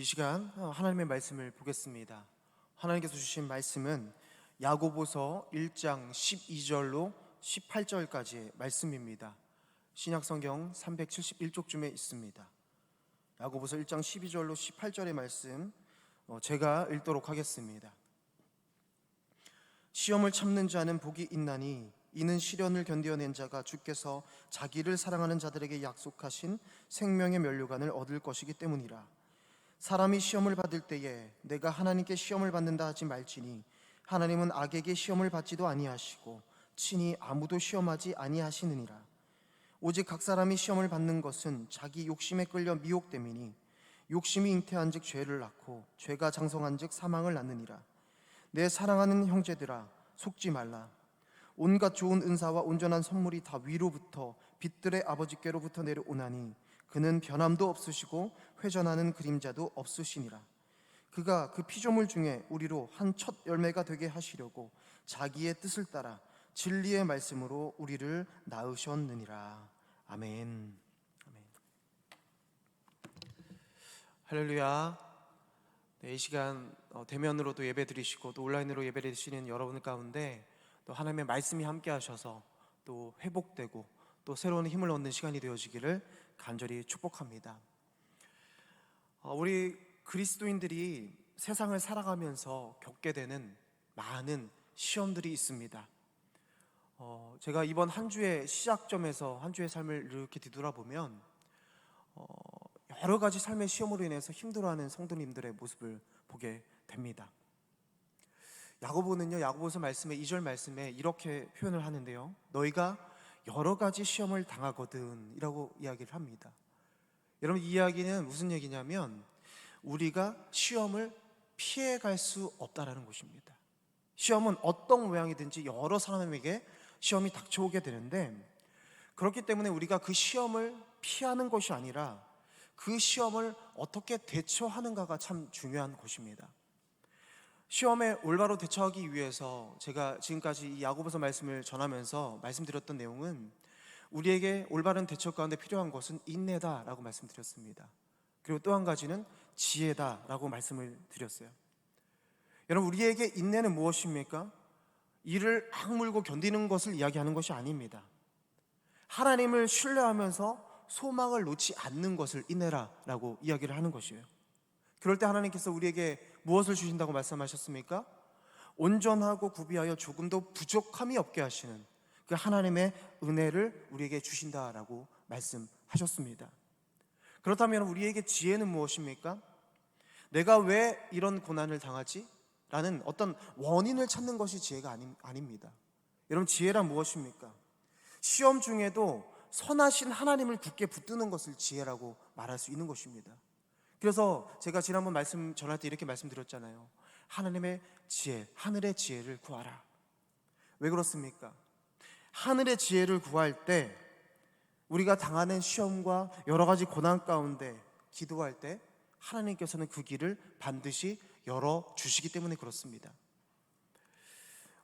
우리 이 시간 하나님의 말씀을 보겠습니다. 하나님께서 주신 말씀은 야고보서 1장 12절로 18절까지의 말씀입니다. 신약성경 371쪽쯤에 있습니다. 야고보서 1장 12절로 18절의 말씀 제가 읽도록 하겠습니다. 시험을 참는 자는 복이 있나니 이는 시련을 견디어낸 자가 주께서 자기를 사랑하는 자들에게 약속하신 생명의 면류관을 얻을 것이기 때문이라. 사람이 시험을 받을 때에 내가 하나님께 시험을 받는다 하지 말지니 하나님은 악에게 시험을 받지도 아니하시고 친히 아무도 시험하지 아니하시느니라. 오직 각 사람이 시험을 받는 것은 자기 욕심에 끌려 미혹됨이니 욕심이 잉태한즉 죄를 낳고 죄가 장성한즉 사망을 낳느니라. 내 사랑하는 형제들아, 속지 말라. 온갖 좋은 은사와 온전한 선물이 다 위로부터 빛들의 아버지께로부터 내려오나니 그는 변함도 없으시고 회전하는 그림자도 없으시니라. 그가 그 피조물 중에 우리로 한 첫 열매가 되게 하시려고 자기의 뜻을 따라 진리의 말씀으로 우리를 낳으셨느니라. 아멘. 아멘. 할렐루야. 이 시간 대면으로도 예배 드리시고 또 온라인으로 예배 드리시는 여러분 가운데 또 하나님의 말씀이 함께 하셔서 또 회복되고 또 새로운 힘을 얻는 시간이 되어지기를 간절히 축복합니다. 우리 그리스도인들이 세상을 살아가면서 겪게 되는 많은 시험들이 있습니다. 제가 이번 한 주의 시작점에서 한 주의 삶을 이렇게 뒤돌아보면 여러 가지 삶의 시험으로 인해서 힘들어하는 성도님들의 모습을 보게 됩니다. 야고보는요, 야고보서 말씀에 2절 말씀에 이렇게 표현을 하는데요, 너희가 여러 가지 시험을 당하거든 이라고 이야기를 합니다. 여러분, 이 이야기는 무슨 얘기냐면 우리가 시험을 피해갈 수 없다라는 것입니다. 시험은 어떤 모양이든지 여러 사람에게 시험이 닥쳐오게 되는데, 그렇기 때문에 우리가 그 시험을 피하는 것이 아니라 그 시험을 어떻게 대처하는가가 참 중요한 것입니다. 시험에 올바로 대처하기 위해서 제가 지금까지 이 야고보서 말씀을 전하면서 말씀드렸던 내용은 우리에게 올바른 대처 가운데 필요한 것은 인내다라고 말씀드렸습니다. 그리고 또 한 가지는 지혜다라고 말씀을 드렸어요. 여러분, 우리에게 인내는 무엇입니까? 이를 악물고 견디는 것을 이야기하는 것이 아닙니다. 하나님을 신뢰하면서 소망을 놓지 않는 것을 인내라라고 이야기를 하는 것이에요. 그럴 때 하나님께서 우리에게 무엇을 주신다고 말씀하셨습니까? 온전하고 구비하여 조금도 부족함이 없게 하시는 그 하나님의 은혜를 우리에게 주신다라고 말씀하셨습니다. 그렇다면 우리에게 지혜는 무엇입니까? 내가 왜 이런 고난을 당하지? 라는 어떤 원인을 찾는 것이 지혜가 아닙니다. 여러분, 지혜란 무엇입니까? 시험 중에도 선하신 하나님을 굳게 붙드는 것을 지혜라고 말할 수 있는 것입니다. 그래서 제가 지난번 말씀 전할 때 이렇게 말씀드렸잖아요. 하나님의 지혜, 하늘의 지혜를 구하라. 왜 그렇습니까? 하늘의 지혜를 구할 때 우리가 당하는 시험과 여러 가지 고난 가운데 기도할 때 하나님께서는 그 길을 반드시 열어주시기 때문에 그렇습니다.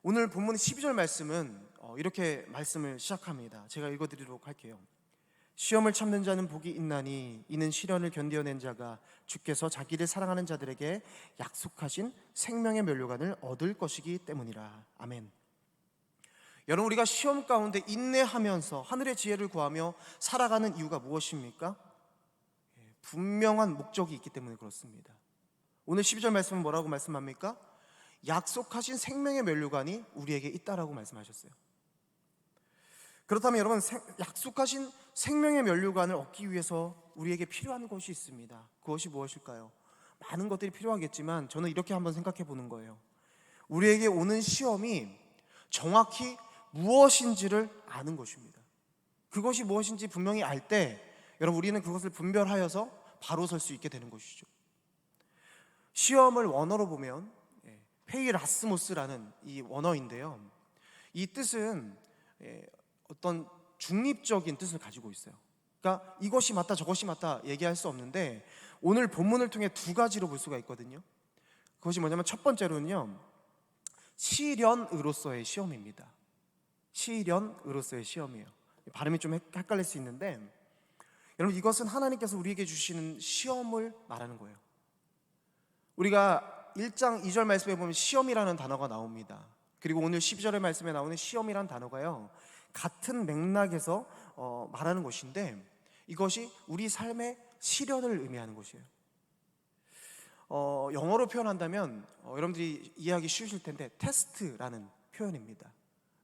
오늘 본문 12절 말씀은 이렇게 말씀을 시작합니다. 제가 읽어드리도록 할게요. 시험을 참는 자는 복이 있나니 이는 시련을 견디어낸 자가 주께서 자기를 사랑하는 자들에게 약속하신 생명의 면류관을 얻을 것이기 때문이라. 아멘. 여러분, 우리가 시험 가운데 인내하면서 하늘의 지혜를 구하며 살아가는 이유가 무엇입니까? 분명한 목적이 있기 때문에 그렇습니다. 오늘 12절 말씀은 뭐라고 말씀합니까? 약속하신 생명의 면류관이 우리에게 있다라고 말씀하셨어요. 그렇다면 여러분, 약속하신 생명의 면류관을 얻기 위해서 우리에게 필요한 것이 있습니다. 그것이 무엇일까요? 많은 것들이 필요하겠지만 저는 이렇게 한번 생각해 보는 거예요. 우리에게 오는 시험이 정확히 무엇인지를 아는 것입니다. 그것이 무엇인지 분명히 알 때 여러분, 우리는 그것을 분별하여서 바로 설 수 있게 되는 것이죠. 시험을 원어로 보면 페이라스모스라는 이 원어인데요, 이 뜻은 어떤 중립적인 뜻을 가지고 있어요. 그러니까 이것이 맞다 저것이 맞다 얘기할 수 없는데 오늘 본문을 통해 두 가지로 볼 수가 있거든요. 그것이 뭐냐면 첫 번째로는요, 시련으로서의 시험입니다. 시련으로서의 시험이에요. 발음이 좀 헷갈릴 수 있는데 여러분, 이것은 하나님께서 우리에게 주시는 시험을 말하는 거예요. 우리가 1장 2절 말씀에 보면 시험이라는 단어가 나옵니다. 그리고 오늘 12절의 말씀에 나오는 시험이라는 단어가요, 같은 맥락에서 말하는 것인데 이것이 우리 삶의 시련을 의미하는 것이에요. 영어로 표현한다면 여러분들이 이해하기 쉬우실 텐데 테스트라는 표현입니다.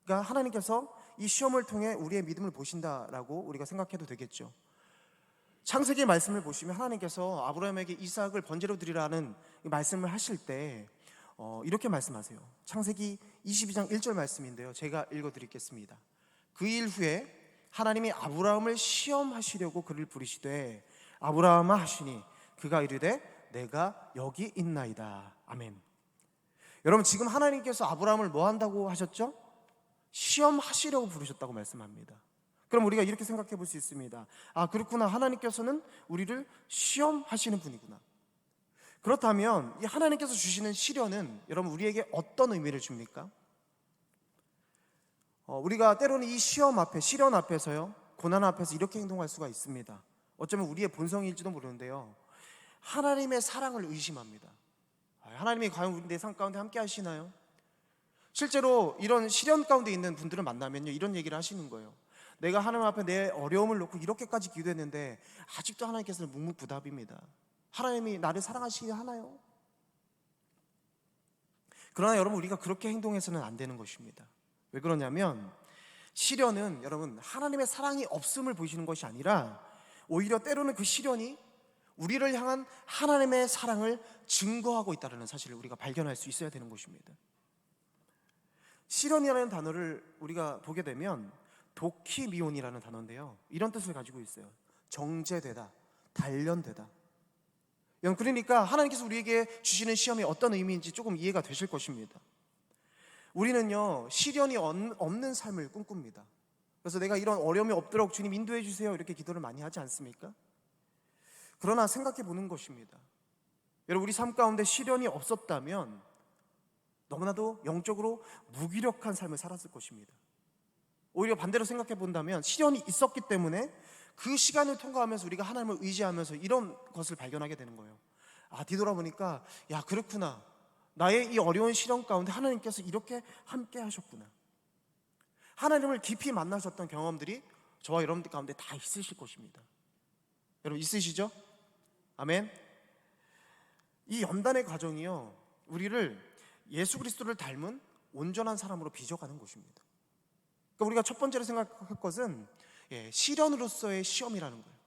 그러니까 하나님께서 이 시험을 통해 우리의 믿음을 보신다라고 우리가 생각해도 되겠죠. 창세기 말씀을 보시면 하나님께서 아브라함에게 이삭을 번제로 드리라는 말씀을 하실 때 이렇게 말씀하세요. 창세기 22장 1절 말씀인데요, 제가 읽어드리겠습니다. 그 일 후에 하나님이 아브라함을 시험하시려고 그를 부르시되 아브라함아 하시니 그가 이르되 내가 여기 있나이다. 아멘. 여러분, 지금 하나님께서 아브라함을 뭐 한다고 하셨죠? 시험하시려고 부르셨다고 말씀합니다. 그럼 우리가 이렇게 생각해 볼 수 있습니다. 아, 그렇구나, 하나님께서는 우리를 시험하시는 분이구나. 그렇다면 이 하나님께서 주시는 시련은 여러분 우리에게 어떤 의미를 줍니까? 우리가 때로는 이 시험 앞에, 시련 앞에서요, 고난 앞에서 이렇게 행동할 수가 있습니다. 어쩌면 우리의 본성일지도 모르는데요, 하나님의 사랑을 의심합니다. 하나님이 과연 우리 내 삶 가운데 함께 하시나요? 실제로 이런 시련 가운데 있는 분들을 만나면요, 이런 얘기를 하시는 거예요. 내가 하나님 앞에 내 어려움을 놓고 이렇게까지 기도했는데 아직도 하나님께서는 묵묵부답입니다. 하나님이 나를 사랑하시지 않아요? 그러나 여러분, 우리가 그렇게 행동해서는 안 되는 것입니다. 왜 그러냐면 시련은 여러분 하나님의 사랑이 없음을 보이시는 것이 아니라 오히려 때로는 그 시련이 우리를 향한 하나님의 사랑을 증거하고 있다는 사실을 우리가 발견할 수 있어야 되는 것입니다. 시련이라는 단어를 우리가 보게 되면 도키미온이라는 단어인데요, 이런 뜻을 가지고 있어요. 정죄되다, 단련되다. 그러니까 하나님께서 우리에게 주시는 시험이 어떤 의미인지 조금 이해가 되실 것입니다. 우리는요, 시련이 없는 삶을 꿈꿉니다. 그래서 내가 이런 어려움이 없도록 주님 인도해 주세요, 이렇게 기도를 많이 하지 않습니까? 그러나 생각해 보는 것입니다. 여러분, 우리 삶 가운데 시련이 없었다면 너무나도 영적으로 무기력한 삶을 살았을 것입니다. 오히려 반대로 생각해 본다면 시련이 있었기 때문에 그 시간을 통과하면서 우리가 하나님을 의지하면서 이런 것을 발견하게 되는 거예요. 아, 뒤돌아보니까 야, 그렇구나, 나의 이 어려운 시련 가운데 하나님께서 이렇게 함께 하셨구나. 하나님을 깊이 만나셨던 경험들이 저와 여러분들 가운데 다 있으실 것입니다. 여러분, 있으시죠? 아멘. 이 연단의 과정이요, 우리를 예수 그리스도를 닮은 온전한 사람으로 빚어가는 것입니다. 그러니까 우리가 첫 번째로 생각할 것은 시련으로서의 시험이라는 거예요.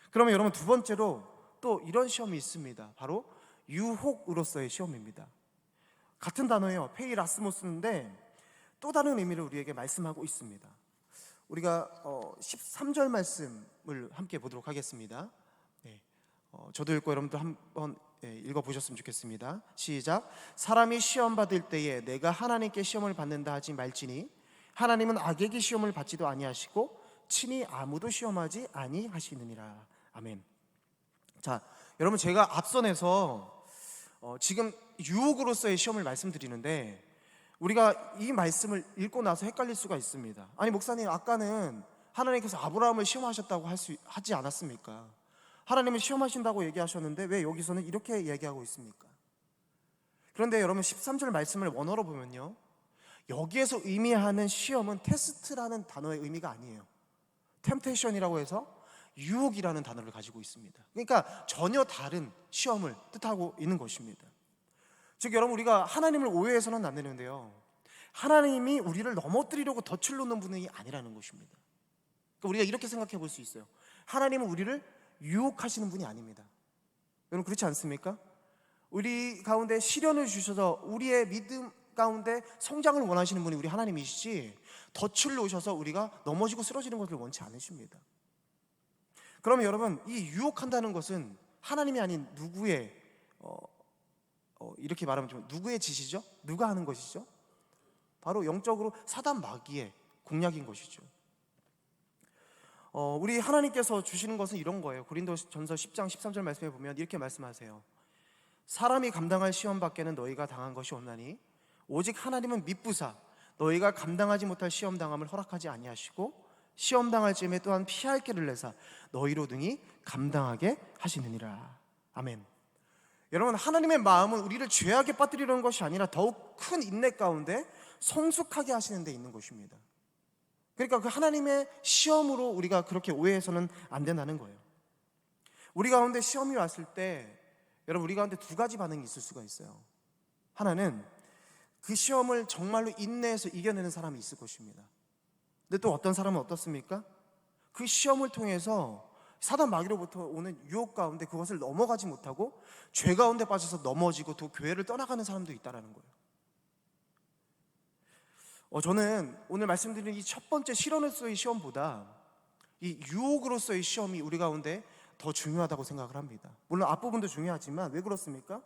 그러면 여러분, 두 번째로 또 이런 시험이 있습니다. 바로 유혹으로서의 시험입니다. 같은 단어예요, 페이라스모스인데 또 다른 의미를 우리에게 말씀하고 있습니다. 우리가 13절 말씀을 함께 보도록 하겠습니다. 저도 읽고 여러분도 한번 읽어보셨으면 좋겠습니다. 시작. 사람이 시험 받을 때에 내가 하나님께 시험을 받는다 하지 말지니 하나님은 악에게 시험을 받지도 아니하시고 친히 아무도 시험하지 아니하시느니라. 아멘. 자, 여러분, 제가 앞선에서 지금 유혹으로서의 시험을 말씀드리는데 우리가 이 말씀을 읽고 나서 헷갈릴 수가 있습니다. 아니, 목사님, 아까는 하나님께서 아브라함을 시험하셨다고 하지 않았습니까? 하나님은 시험하신다고 얘기하셨는데 왜 여기서는 이렇게 얘기하고 있습니까? 그런데 여러분, 13절 말씀을 원어로 보면요, 여기에서 의미하는 시험은 테스트라는 단어의 의미가 아니에요. 템테이션이라고 해서 유혹이라는 단어를 가지고 있습니다. 그러니까 전혀 다른 시험을 뜻하고 있는 것입니다. 즉 여러분, 우리가 하나님을 오해해서는 안 되는데요, 하나님이 우리를 넘어뜨리려고 덫을 놓는 분이 아니라는 것입니다. 그러니까 우리가 이렇게 생각해 볼 수 있어요. 하나님은 우리를 유혹하시는 분이 아닙니다. 여러분, 그렇지 않습니까? 우리 가운데 시련을 주셔서 우리의 믿음 가운데 성장을 원하시는 분이 우리 하나님이시지 덫을 놓으셔서 우리가 넘어지고 쓰러지는 것을 원치 않으십니다. 그러면 여러분, 이 유혹한다는 것은 하나님이 아닌 누구의 이렇게 말하면 좀 누구의 짓이죠? 누가 하는 것이죠? 바로 영적으로 사단 마귀의 공략인 것이죠. 우리 하나님께서 주시는 것은 이런 거예요. 고린도전서 10장 13절 말씀에 보면 이렇게 말씀하세요. 사람이 감당할 시험 밖에는 너희가 당한 것이 없나니 오직 하나님은 미쁘사 너희가 감당하지 못할 시험 당함을 허락하지 아니하시고 시험 당할 즈음에 또한 피할 길을 내사 너희로 등이 감당하게 하시느니라. 아멘. 여러분, 하나님의 마음은 우리를 죄악에 빠뜨리려는 것이 아니라 더욱 큰 인내 가운데 성숙하게 하시는 데 있는 것입니다. 그러니까 그 하나님의 시험으로 우리가 그렇게 오해해서는 안 된다는 거예요. 우리 가운데 시험이 왔을 때 여러분, 우리 가운데 두 가지 반응이 있을 수가 있어요. 하나는 그 시험을 정말로 인내해서 이겨내는 사람이 있을 것입니다. 근데 또 어떤 사람은 어떻습니까? 그 시험을 통해서 사단 마귀로부터 오는 유혹 가운데 그것을 넘어가지 못하고 죄 가운데 빠져서 넘어지고 또 교회를 떠나가는 사람도 있다는 거예요. 저는 오늘 말씀드린 이 첫 번째 실현으로서의 시험보다 이 유혹으로서의 시험이 우리 가운데 더 중요하다고 생각을 합니다. 물론 앞부분도 중요하지만 왜 그렇습니까?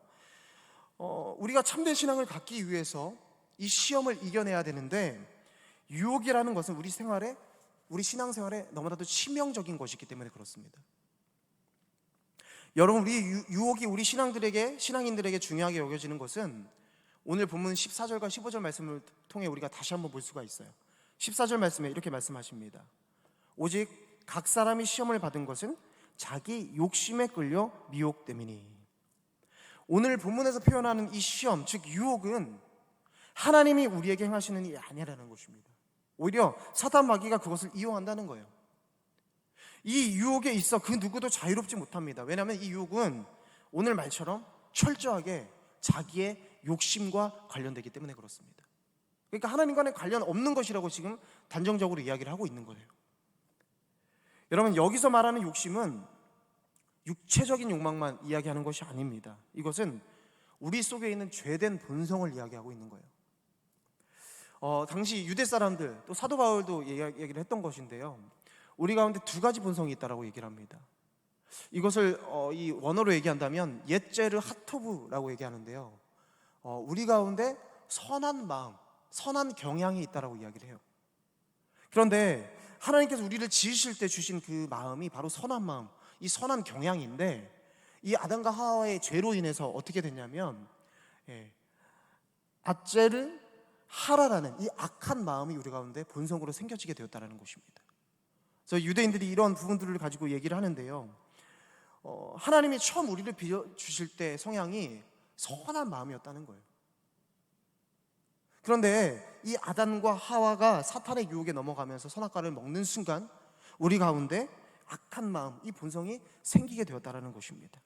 우리가 참된 신앙을 갖기 위해서 이 시험을 이겨내야 되는데, 유혹이라는 것은 우리 신앙생활에 너무나도 치명적인 것이기 때문에 그렇습니다. 여러분, 우리 유혹이 우리 신앙인들에게 중요하게 여겨지는 것은 오늘 본문 14절과 15절 말씀을 통해 우리가 다시 한번 볼 수가 있어요. 14절 말씀에 이렇게 말씀하십니다. 오직 각 사람이 시험을 받은 것은 자기 욕심에 끌려 미혹됨이니. 오늘 본문에서 표현하는 이 시험, 즉 유혹은 하나님이 우리에게 행하시는 일이 아니라는 것입니다. 오히려 사단 마귀가 그것을 이용한다는 거예요. 이 유혹에 있어 그 누구도 자유롭지 못합니다. 왜냐하면 이 유혹은 오늘 말처럼 철저하게 자기의 욕심과 관련되기 때문에 그렇습니다. 그러니까 하나님과는 관련 없는 것이라고 지금 단정적으로 이야기를 하고 있는 거예요. 여러분, 여기서 말하는 욕심은 육체적인 욕망만 이야기하는 것이 아닙니다. 이것은 우리 속에 있는 죄된 본성을 이야기하고 있는 거예요. 당시 유대 사람들, 또 사도 바울도 얘기를 했던 것인데요, 우리 가운데 두 가지 본성이 있다라고 얘기를 합니다. 이것을 이 원어로 얘기한다면 옛제르 하토브라고 얘기하는데요, 우리 가운데 선한 마음, 선한 경향이 있다라고 이야기를 해요. 그런데 하나님께서 우리를 지으실 때 주신 그 마음이 바로 선한 마음, 이 선한 경향인데, 이 아담과 하와의 죄로 인해서 어떻게 됐냐면 아제르 하라라는 이 악한 마음이 우리 가운데 본성으로 생겨지게 되었다는 것입니다. 그래서 유대인들이 이런 부분들을 가지고 얘기를 하는데요, 하나님이 처음 우리를 빚어주실 때 성향이 선한 마음이었다는 거예요. 그런데 이 아담과 하와가 사탄의 유혹에 넘어가면서 선악과를 먹는 순간 우리 가운데 악한 마음, 이 본성이 생기게 되었다는 것입니다.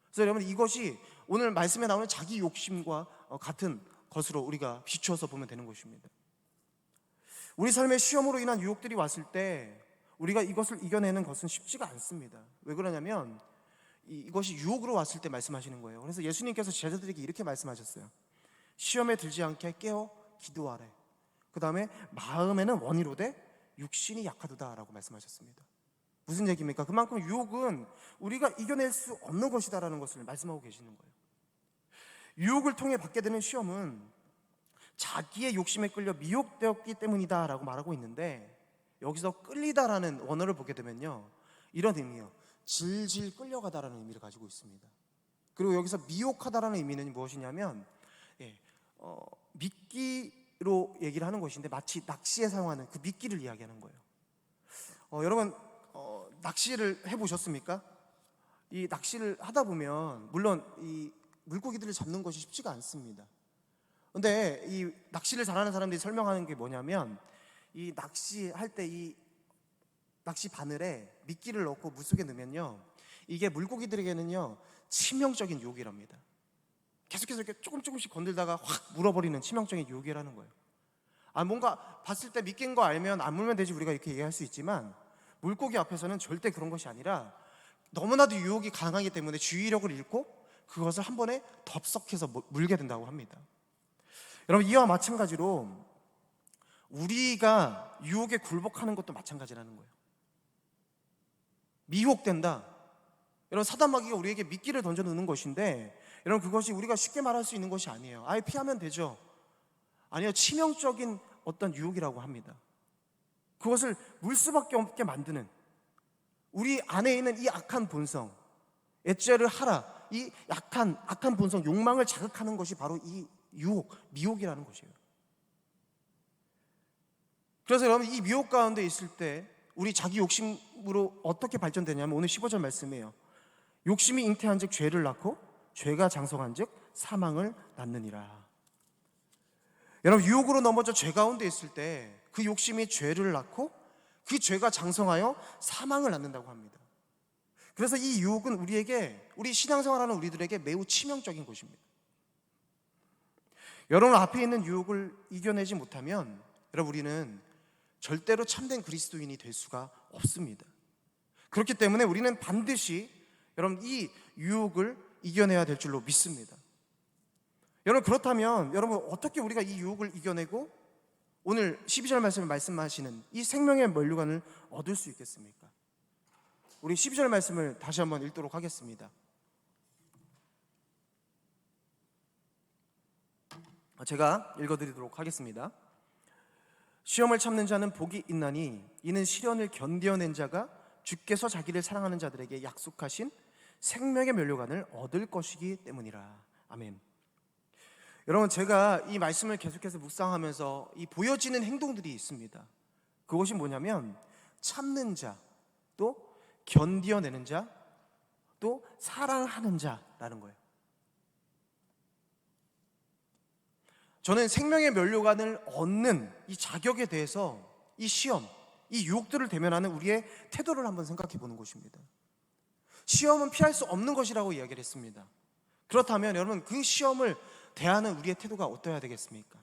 그래서 여러분, 이것이 오늘 말씀에 나오는 자기 욕심과 같은 것으로 우리가 비추어서 보면 되는 것입니다. 우리 삶의 시험으로 인한 유혹들이 왔을 때 우리가 이것을 이겨내는 것은 쉽지가 않습니다. 왜 그러냐면 이것이 유혹으로 왔을 때 말씀하시는 거예요. 그래서 예수님께서 제자들에게 이렇게 말씀하셨어요. 시험에 들지 않게 깨어 기도하래. 그 다음에 마음에는 원이로되 육신이 약하도다 라고 말씀하셨습니다. 무슨 얘기입니까? 그만큼 유혹은 우리가 이겨낼 수 없는 것이다라는 것을 말씀하고 계시는 거예요. 유혹을 통해 받게 되는 시험은 자기의 욕심에 끌려 미혹되었기 때문이다 라고 말하고 있는데, 여기서 끌리다라는 원어를 보게 되면요, 이런 의미예요. 질질 끌려가다라는 의미를 가지고 있습니다. 그리고 여기서 미혹하다라는 의미는 무엇이냐면 미끼로 얘기를 하는 것인데, 마치 낚시에 사용하는 그 미끼를 이야기하는 거예요. 여러분, 낚시를 해보셨습니까? 이 낚시를 하다 보면 물론 이 물고기들을 잡는 것이 쉽지가 않습니다. 근데 이 낚시를 잘하는 사람들이 설명하는 게 뭐냐면, 이 낚시할 때 이 낚시 바늘에 미끼를 넣고 물속에 넣으면요, 이게 물고기들에게는요 치명적인 유혹이랍니다. 계속해서 이렇게 조금씩 건들다가 확 물어버리는 치명적인 유혹이라는 거예요. 뭔가 봤을 때 미끼인 거 알면 안 물면 되지, 우리가 이렇게 얘기할 수 있지만 물고기 앞에서는 절대 그런 것이 아니라 너무나도 유혹이 강하기 때문에 주의력을 잃고 그것을 한 번에 덥석해서 물게 된다고 합니다. 여러분, 이와 마찬가지로 우리가 유혹에 굴복하는 것도 마찬가지라는 거예요. 미혹된다. 여러분, 사단 마귀가 우리에게 미끼를 던져 놓는 것인데, 여러분, 그것이 우리가 쉽게 말할 수 있는 것이 아니에요. 아예 피하면 되죠. 아니요, 치명적인 어떤 유혹이라고 합니다. 그것을 물 수밖에 없게 만드는 우리 안에 있는 이 악한 본성, 에째르 하라, 이 악한 본성, 욕망을 자극하는 것이 바로 이 유혹, 미혹이라는 것이에요. 그래서 여러분, 이 미혹 가운데 있을 때 우리 자기 욕심으로 어떻게 발전되냐면 오늘 15절 말씀이에요. 욕심이 잉태한 즉 죄를 낳고 죄가 장성한즉 사망을 낳느니라. 여러분, 유혹으로 넘어져 죄 가운데 있을 때 그 욕심이 죄를 낳고 그 죄가 장성하여 사망을 낳는다고 합니다. 그래서 이 유혹은 우리 신앙생활하는 우리들에게 매우 치명적인 것입니다. 여러분, 앞에 있는 유혹을 이겨내지 못하면 여러분, 우리는 절대로 참된 그리스도인이 될 수가 없습니다. 그렇기 때문에 우리는 반드시 여러분, 이 유혹을 이겨내야 될 줄로 믿습니다. 여러분, 그렇다면 여러분, 어떻게 우리가 이 유혹을 이겨내고 오늘 12절 말씀을 말씀하시는 이 생명의 면류관을 얻을 수 있겠습니까? 우리 12절 말씀을 다시 한번 읽도록 하겠습니다. 제가 읽어드리도록 하겠습니다. 시험을 참는 자는 복이 있나니 이는 시련을 견뎌낸 자가 주께서 자기를 사랑하는 자들에게 약속하신 생명의 면류관을 얻을 것이기 때문이라. 아멘. 여러분, 제가 이 말씀을 계속해서 묵상하면서 이 보여지는 행동들이 있습니다. 그것이 뭐냐면 참는 자, 또 견뎌내는 자, 또 사랑하는 자라는 거예요. 저는 생명의 면류관을 얻는 이 자격에 대해서 이 시험, 이 유혹들을 대면하는 우리의 태도를 한번 생각해 보는 것입니다. 시험은 피할 수 없는 것이라고 이야기를 했습니다. 그렇다면 여러분, 그 시험을 대하는 우리의 태도가 어떠해야 되겠습니까?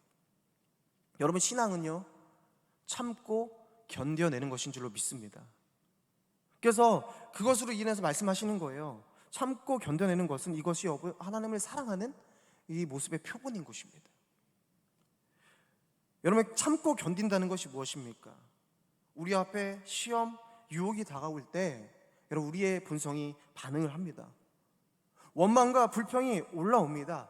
여러분, 신앙은요, 참고 견뎌내는 것인 줄로 믿습니다. 그래서 그것으로 인해서 말씀하시는 거예요. 참고 견뎌내는 것은 이것이 하나님을 사랑하는 이 모습의 표본인 것입니다. 여러분, 참고 견딘다는 것이 무엇입니까? 우리 앞에 시험, 유혹이 다가올 때 여러분, 우리의 본성이 반응을 합니다. 원망과 불평이 올라옵니다.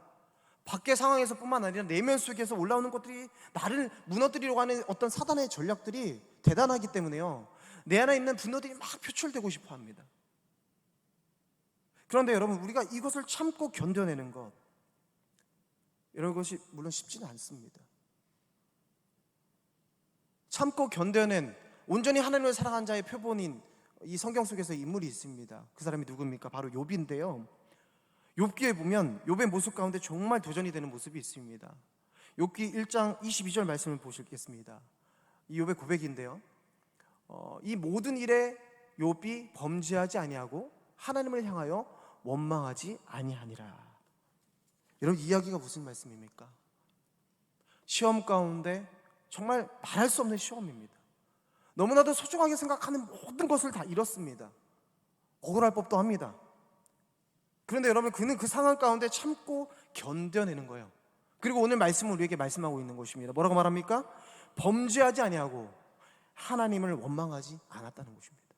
밖의 상황에서 뿐만 아니라 내면 속에서 올라오는 것들이 나를 무너뜨리려고 하는 어떤 사단의 전략들이 대단하기 때문에요, 내 안에 있는 분노들이 막 표출되고 싶어 합니다. 그런데 여러분, 우리가 이것을 참고 견뎌내는 것, 이런 것이 물론 쉽지는 않습니다. 참고 견뎌낸 온전히 하나님을 사랑한 자의 표본인 이 성경 속에서 인물이 있습니다. 그 사람이 누굽니까? 바로 욥인데요, 욥기에 보면 욥의 모습 가운데 정말 도전이 되는 모습이 있습니다. 욥기 1장 22절 말씀을 보시겠습니다. 이 욥의 고백인데요, 이 모든 일에 욥이 범죄하지 아니하고 하나님을 향하여 원망하지 아니하니라. 여러분, 이야기가 무슨 말씀입니까? 시험 가운데 정말 말할 수 없는 시험입니다. 너무나도 소중하게 생각하는 모든 것을 다 잃었습니다. 억울할 법도 합니다. 그런데 여러분, 그는 그 상황 가운데 참고 견뎌내는 거예요. 그리고 오늘 말씀은 우리에게 말씀하고 있는 것입니다. 뭐라고 말합니까? 범죄하지 아니하고 하나님을 원망하지 않았다는 것입니다.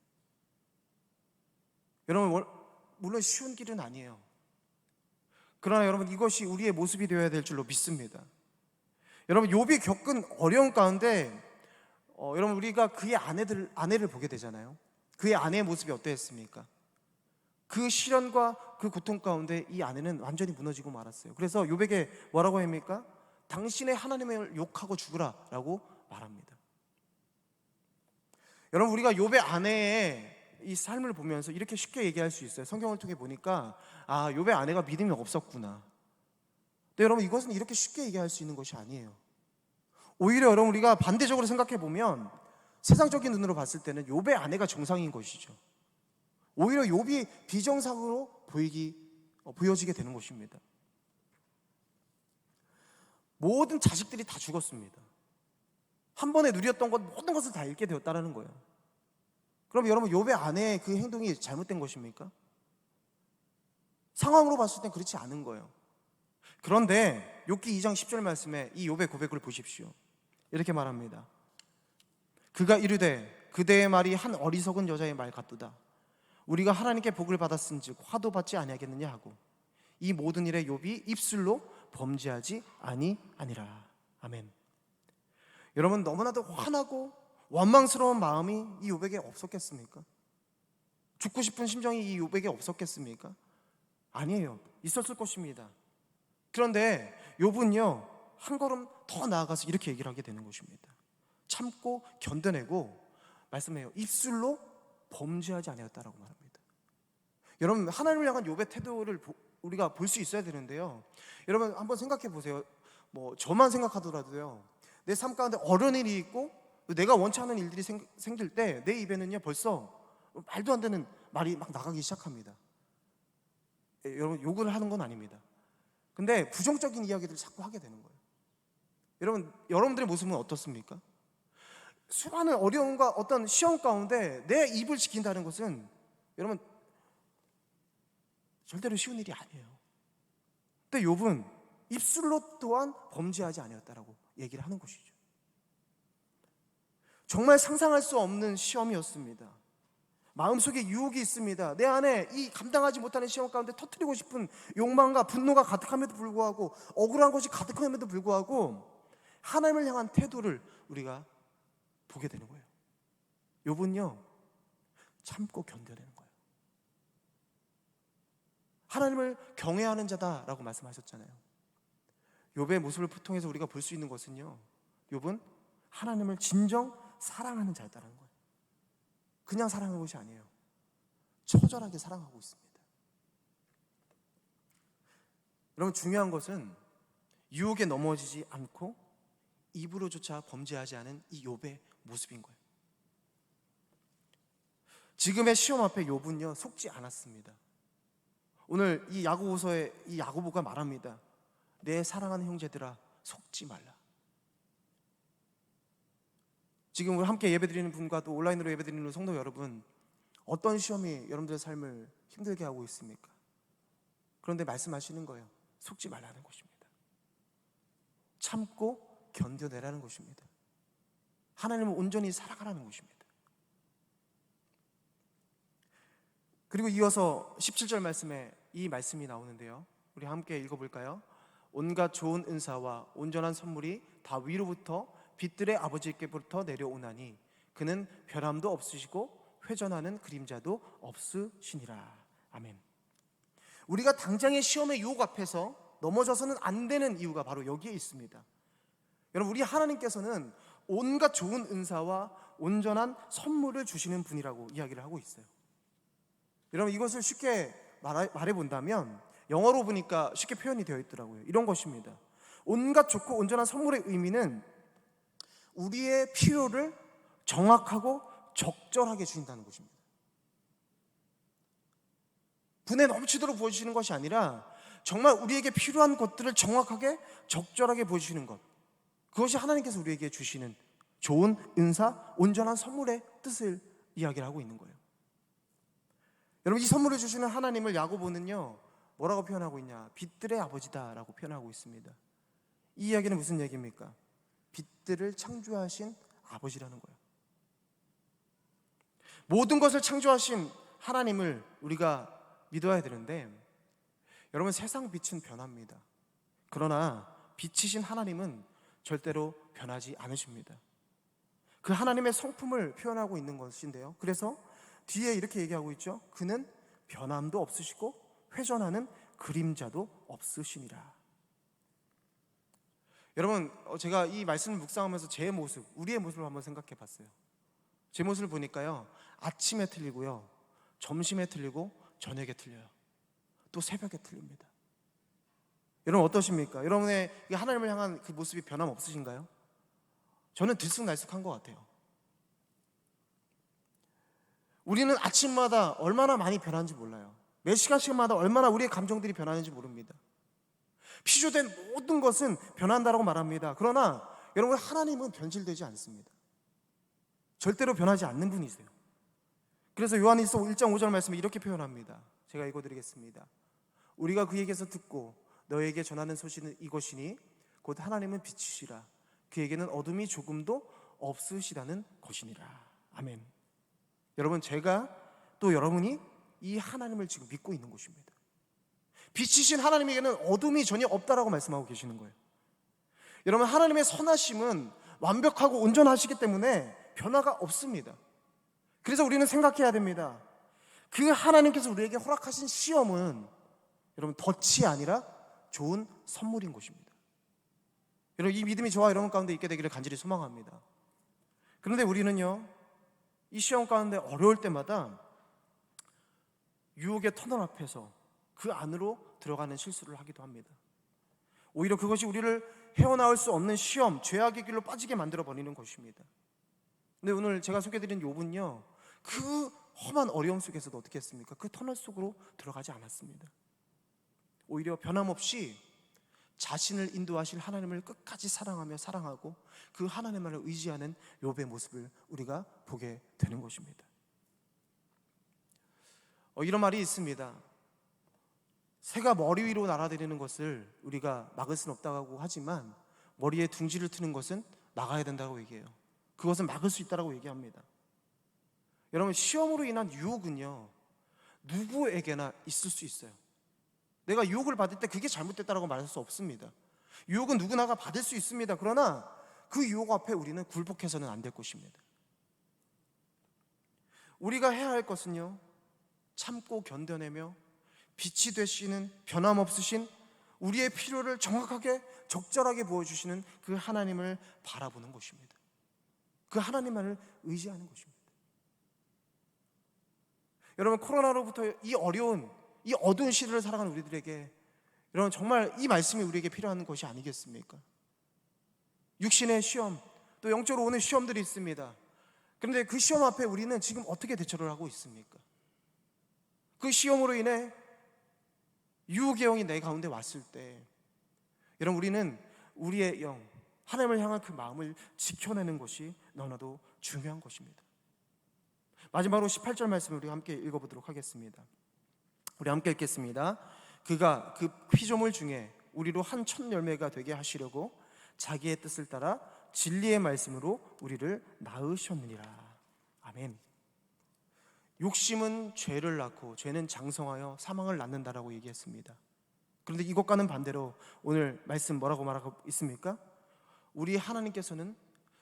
여러분, 물론 쉬운 길은 아니에요. 그러나 여러분, 이것이 우리의 모습이 되어야 될 줄로 믿습니다. 여러분, 욥이 겪은 어려움 가운데 여러분, 우리가 그의 아내를 보게 되잖아요. 그의 아내의 모습이 어떠했습니까? 그 시련과 그 고통 가운데 이 아내는 완전히 무너지고 말았어요. 그래서 욥에게 뭐라고 합니까? 당신의 하나님을 욕하고 죽으라 라고 말합니다. 여러분, 우리가 욥의 아내의 이 삶을 보면서 이렇게 쉽게 얘기할 수 있어요. 성경을 통해 보니까 욥의 아내가 믿음이 없었구나. 근데 여러분, 이것은 이렇게 쉽게 얘기할 수 있는 것이 아니에요. 오히려 여러분, 우리가 반대적으로 생각해 보면 세상적인 눈으로 봤을 때는 욥의 아내가 정상인 것이죠. 오히려 욥이 비정상으로 보여지게 되는 것입니다. 모든 자식들이 다 죽었습니다. 한 번에 누렸던 것, 모든 것을 다 잃게 되었다는 거예요. 그럼 여러분, 욥의 아내의 그 행동이 잘못된 것입니까? 상황으로 봤을 땐 그렇지 않은 거예요. 그런데 욥기 2장 10절 말씀에 이 욥의 고백을 보십시오. 이렇게 말합니다. 그가 이르되 그대의 말이 한 어리석은 여자의 말 같도다. 우리가 하나님께 복을 받았은즉 화도 받지 아니하겠느냐 하고 이 모든 일에 욥이 입술로 범죄하지 아니하니라. 아멘. 여러분, 너무나도 화나고 원망스러운 마음이 이 욥에게 없었겠습니까? 죽고 싶은 심정이 이 욥에게 없었겠습니까? 아니에요. 있었을 것입니다. 그런데 욥은요, 한 걸음 더 나아가서 이렇게 얘기를 하게 되는 것입니다. 참고 견뎌내고 말씀해요. 입술로 범죄하지 아니었다라고 말합니다. 여러분, 하나님을 향한 욥의 태도를 우리가 볼 수 있어야 되는데요. 여러분 한번 생각해 보세요. 뭐 저만 생각하더라도요, 내 삶 가운데 어려운 일이 있고 내가 원치 않는 일들이 생길 때 내 입에는요 벌써 말도 안 되는 말이 막 나가기 시작합니다. 여러분 욕을 하는 건 아닙니다. 근데 부정적인 이야기들을 자꾸 하게 되는 거예요. 여러분들의 모습은 어떻습니까? 수많은 어려움과 어떤 시험 가운데 내 입을 지킨다는 것은 여러분 절대로 쉬운 일이 아니에요. 근데 욥은 입술로 또한 범죄하지 아니었다라고 얘기를 하는 것이죠. 정말 상상할 수 없는 시험이었습니다. 마음속에 유혹이 있습니다. 내 안에 이 감당하지 못하는 시험 가운데 터뜨리고 싶은 욕망과 분노가 가득함에도 불구하고, 억울한 것이 가득함에도 불구하고 하나님을 향한 태도를 우리가 보게 되는 거예요. 욥은요 참고 견뎌내는 거예요. 하나님을 경외하는 자다라고 말씀하셨잖아요. 욥의 모습을 통해서 우리가 볼 수 있는 것은요, 욥은 하나님을 진정 사랑하는 자였다는 거예요. 그냥 사랑하는 것이 아니에요. 처절하게 사랑하고 있습니다. 여러분 중요한 것은 유혹에 넘어지지 않고 입으로조차 범죄하지 않은 이 욥의 모습인 거예요. 지금의 시험 앞에 욥은요 속지 않았습니다. 오늘 이 야고보서에 이 야고보가 말합니다. 내 사랑하는 형제들아 속지 말라. 지금 우리 함께 예배드리는 분과 또 온라인으로 예배드리는 성도 여러분, 어떤 시험이 여러분들의 삶을 힘들게 하고 있습니까? 그런데 말씀하시는 거예요. 속지 말라는 것입니다. 참고 견뎌내라는 것입니다. 하나님을 온전히 사랑하라는 것입니다. 그리고 이어서 17절 말씀에 이 말씀이 나오는데요, 우리 함께 읽어볼까요? 온갖 좋은 은사와 온전한 선물이 다 위로부터 빛들의 아버지께부터 내려오나니 그는 변함도 없으시고 회전하는 그림자도 없으시니라. 아멘. 우리가 당장의 시험의 유혹 앞에서 넘어져서는 안 되는 이유가 바로 여기에 있습니다. 여러분, 우리 하나님께서는 온갖 좋은 은사와 온전한 선물을 주시는 분이라고 이야기를 하고 있어요. 여러분, 이것을 쉽게 말해본다면 영어로 보니까 쉽게 표현이 되어 있더라고요. 이런 것입니다. 온갖 좋고 온전한 선물의 의미는 우리의 필요를 정확하고 적절하게 주신다는 것입니다. 분에 넘치도록 보여주시는 것이 아니라 정말 우리에게 필요한 것들을 정확하게 적절하게 보여주시는 것, 그것이 하나님께서 우리에게 주시는 좋은 은사, 온전한 선물의 뜻을 이야기를 하고 있는 거예요. 여러분, 이 선물을 주시는 하나님을 야고보는요 뭐라고 표현하고 있냐? 빛들의 아버지다라고 표현하고 있습니다. 이 이야기는 무슨 얘기입니까? 빛들을 창조하신 아버지라는 거예요. 모든 것을 창조하신 하나님을 우리가 믿어야 되는데, 여러분, 세상 빛은 변합니다. 그러나 빛이신 하나님은 절대로 변하지 않으십니다. 그 하나님의 성품을 표현하고 있는 것인데요, 그래서 뒤에 이렇게 얘기하고 있죠. 그는 변함도 없으시고 회전하는 그림자도 없으시니라. 여러분, 제가 이 말씀을 묵상하면서 제 모습, 우리의 모습을 한번 생각해 봤어요. 제 모습을 보니까요, 아침에 틀리고요, 점심에 틀리고 저녁에 틀려요. 또 새벽에 틀립니다. 여러분 어떠십니까? 여러분의 하나님을 향한 그 모습이 변함 없으신가요? 저는 들쑥날쑥한 것 같아요. 우리는 아침마다 얼마나 많이 변하는지 몰라요. 몇 시간씩마다 얼마나 우리의 감정들이 변하는지 모릅니다. 피조된 모든 것은 변한다라고 말합니다. 그러나 여러분, 하나님은 변질되지 않습니다. 절대로 변하지 않는 분이세요. 그래서 요한일서 1장 5절 말씀을 이렇게 표현합니다. 제가 읽어드리겠습니다. 우리가 그에게서 듣고 너에게 전하는 소식은 이것이니 곧 하나님은 빛이시라. 그에게는 어둠이 조금도 없으시다는 것이니라. 아멘. 여러분, 제가 또 여러분이 이 하나님을 지금 믿고 있는 것입니다. 빛이신 하나님에게는 어둠이 전혀 없다라고 말씀하고 계시는 거예요. 여러분, 하나님의 선하심은 완벽하고 온전하시기 때문에 변화가 없습니다. 그래서 우리는 생각해야 됩니다. 그 하나님께서 우리에게 허락하신 시험은 여러분 덫이 아니라 좋은 선물인 것입니다. 여러분, 이 믿음이 저와 여러분 가운데 있게 되기를 간절히 소망합니다. 그런데 우리는요, 이 시험 가운데 어려울 때마다 유혹의 터널 앞에서 그 안으로 들어가는 실수를 하기도 합니다. 오히려 그것이 우리를 헤어나올 수 없는 시험, 죄악의 길로 빠지게 만들어버리는 것입니다. 근데 오늘 제가 소개해드린 욥은요, 그 험한 어려움 속에서도 어떻게 했습니까? 그 터널 속으로 들어가지 않았습니다. 오히려 변함없이 자신을 인도하실 하나님을 끝까지 사랑하며 사랑하고 그 하나님만을 의지하는 욥의 모습을 우리가 보게 되는 것입니다. 이런 말이 있습니다. 새가 머리 위로 날아다니는 것을 우리가 막을 수는 없다고 하지만 머리에 둥지를 트는 것은 막아야 된다고 얘기해요. 그것은 막을 수 있다고 얘기합니다. 여러분, 시험으로 인한 유혹은요, 누구에게나 있을 수 있어요. 내가 유혹을 받을 때 그게 잘못됐다고 말할 수 없습니다. 유혹은 누구나가 받을 수 있습니다. 그러나 그 유혹 앞에 우리는 굴복해서는 안 될 것입니다. 우리가 해야 할 것은요, 참고 견뎌내며 빛이 되시는 변함없으신 우리의 필요를 정확하게 적절하게 보여주시는 그 하나님을 바라보는 것입니다. 그 하나님만을 의지하는 것입니다. 여러분, 코로나로부터 이 어려운, 이 어두운 시대를 살아가는 우리들에게 여러분 정말 이 말씀이 우리에게 필요한 것이 아니겠습니까? 육신의 시험, 또 영적으로 오는 시험들이 있습니다. 그런데 그 시험 앞에 우리는 지금 어떻게 대처를 하고 있습니까? 그 시험으로 인해 유혹의 영이 내 가운데 왔을 때 여러분, 우리는 우리의 영, 하나님을 향한 그 마음을 지켜내는 것이 너무나도 중요한 것입니다. 마지막으로 18절 말씀을 우리 함께 읽어보도록 하겠습니다. 우리 함께 읽겠습니다. 그가 그 피조물 중에 우리로 한 첫 열매가 되게 하시려고 자기의 뜻을 따라 진리의 말씀으로 우리를 낳으셨느니라. 아멘. 욕심은 죄를 낳고 죄는 장성하여 사망을 낳는다라고 얘기했습니다. 그런데 이것과는 반대로 오늘 말씀 뭐라고 말하고 있습니까? 우리 하나님께서는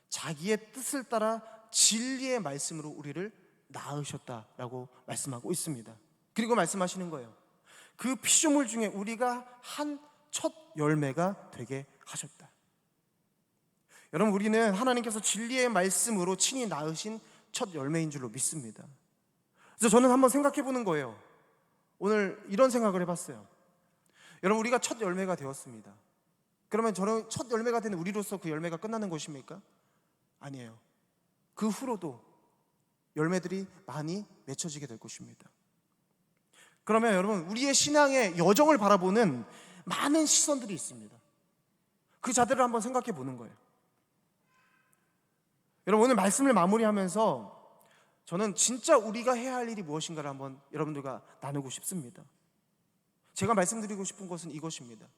자기의 뜻을 따라 진리의 말씀으로 우리를 낳으셨다라고 말씀하고 있습니다. 그리고 말씀하시는 거예요. 그 피조물 중에 우리가 한 첫 열매가 되게 하셨다. 여러분, 우리는 하나님께서 진리의 말씀으로 친히 낳으신 첫 열매인 줄로 믿습니다. 그래서 저는 한번 생각해 보는 거예요. 오늘 이런 생각을 해봤어요. 여러분, 우리가 첫 열매가 되었습니다. 그러면 저는 첫 열매가 된 우리로서 그 열매가 끝나는 것입니까? 아니에요. 그 후로도 열매들이 많이 맺혀지게 될 것입니다. 그러면 여러분, 우리의 신앙의 여정을 바라보는 많은 시선들이 있습니다. 그 자들을 한번 생각해 보는 거예요. 여러분, 오늘 말씀을 마무리하면서 저는 진짜 우리가 해야 할 일이 무엇인가를 한번 여러분들과 나누고 싶습니다. 제가 말씀드리고 싶은 것은 이것입니다.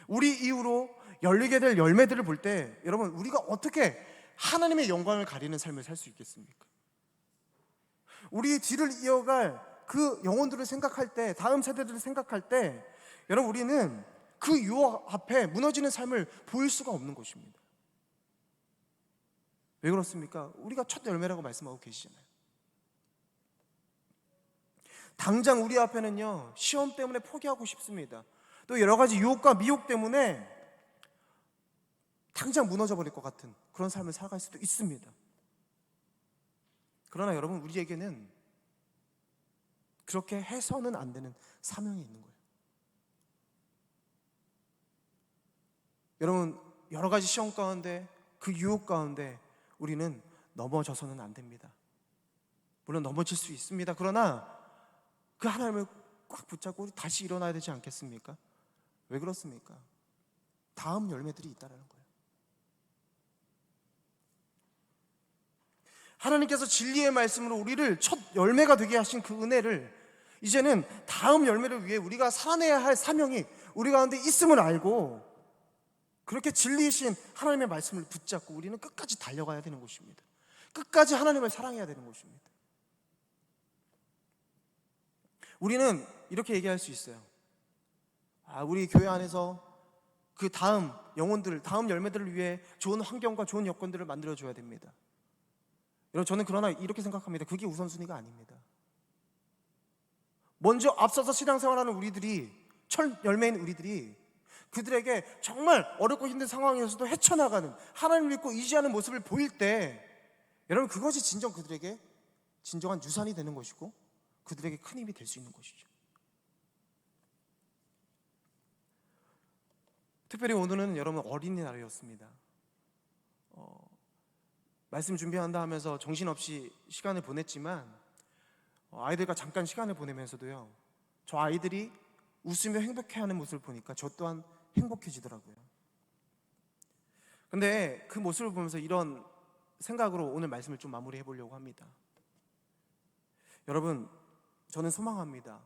우리 이후로 열리게 될 열매들을 볼 때 여러분, 우리가 어떻게 하나님의 영광을 가리는 삶을 살 수 있겠습니까? 우리 뒤를 이어갈 그 영혼들을 생각할 때, 다음 세대들을 생각할 때 여러분, 우리는 그 유혹 앞에 무너지는 삶을 보일 수가 없는 것입니다. 왜 그렇습니까? 우리가 첫 열매라고 말씀하고 계시잖아요. 당장 우리 앞에는요, 시험 때문에 포기하고 싶습니다. 또 여러 가지 유혹과 미혹 때문에 당장 무너져 버릴 것 같은 그런 삶을 살아갈 수도 있습니다. 그러나 여러분, 우리에게는 그렇게 해서는 안 되는 사명이 있는 거예요. 여러분, 여러 가지 시험 가운데, 그 유혹 가운데 우리는 넘어져서는 안 됩니다. 물론 넘어질 수 있습니다. 그러나 그 하나님을 꽉 붙잡고 우리 다시 일어나야 되지 않겠습니까? 왜 그렇습니까? 다음 열매들이 있다는 거예요. 하나님께서 진리의 말씀으로 우리를 첫 열매가 되게 하신 그 은혜를 이제는 다음 열매를 위해 우리가 살아내야 할 사명이 우리 가운데 있음을 알고 그렇게 진리이신 하나님의 말씀을 붙잡고 우리는 끝까지 달려가야 되는 것입니다. 끝까지 하나님을 사랑해야 되는 것입니다. 우리는 이렇게 얘기할 수 있어요. 우리 교회 안에서 그 다음 영혼들, 다음 열매들을 위해 좋은 환경과 좋은 여건들을 만들어줘야 됩니다. 여러분, 저는 그러나 이렇게 생각합니다. 그게 우선순위가 아닙니다. 먼저 앞서서 신앙생활하는 우리들이, 첫 열매인 우리들이 그들에게 정말 어렵고 힘든 상황에서도 헤쳐나가는, 하나님을 믿고 의지하는 모습을 보일 때 여러분, 그것이 그들에게 진정한 유산이 되는 것이고 그들에게 큰 힘이 될 수 있는 것이죠. 특별히 오늘은 여러분 어린이날이었습니다. 말씀 준비한다 하면서 정신없이 시간을 보냈지만 아이들과 잠깐 시간을 보내면서도요, 저 아이들이 웃으며 행복해하는 모습을 보니까 저 또한 행복해지더라고요. 근데 그 모습을 보면서 이런 생각으로 오늘 말씀을 좀 마무리해 보려고 합니다. 여러분, 저는 소망합니다.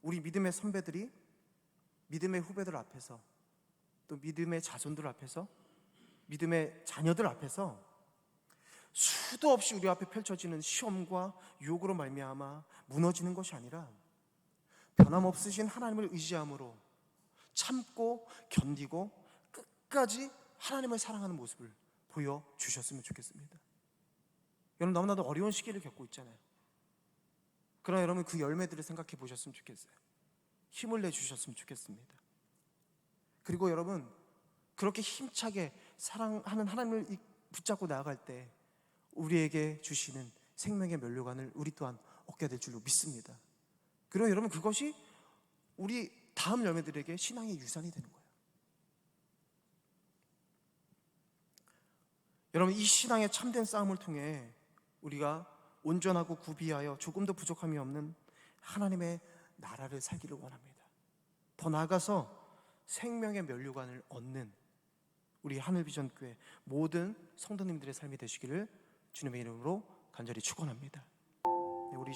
우리 믿음의 선배들이 믿음의 후배들 앞에서, 또 믿음의 자손들 앞에서, 믿음의 자녀들 앞에서 수도 없이 우리 앞에 펼쳐지는 시험과 유혹으로 말미암아 무너지는 것이 아니라 변함없으신 하나님을 의지함으로 참고 견디고 끝까지 하나님을 사랑하는 모습을 보여주셨으면 좋겠습니다. 여러분, 너무나도 어려운 시기를 겪고 있잖아요. 그러나 여러분, 그 열매들을 생각해 보셨으면 좋겠어요. 힘을 내주셨으면 좋겠습니다. 그리고 여러분, 그렇게 힘차게 사랑하는 하나님을 붙잡고 나아갈 때 우리에게 주시는 생명의 면류관을 우리 또한 얻게 될 줄로 믿습니다. 그리고 여러분, 그것이 우리 다음 열매들에게 신앙의 유산이 되는 거예요. 여러분, 이 신앙의 참된 싸움을 통해 우리가 온전하고 구비하여 조금도 부족함이 없는 하나님의 나라를 살기를 원합니다. 더 나아가서 생명의 면류관을 얻는 우리 하늘비전교회 모든 성도님들의 삶이 되시기를 주님의 이름으로 간절히 축원합니다. 우리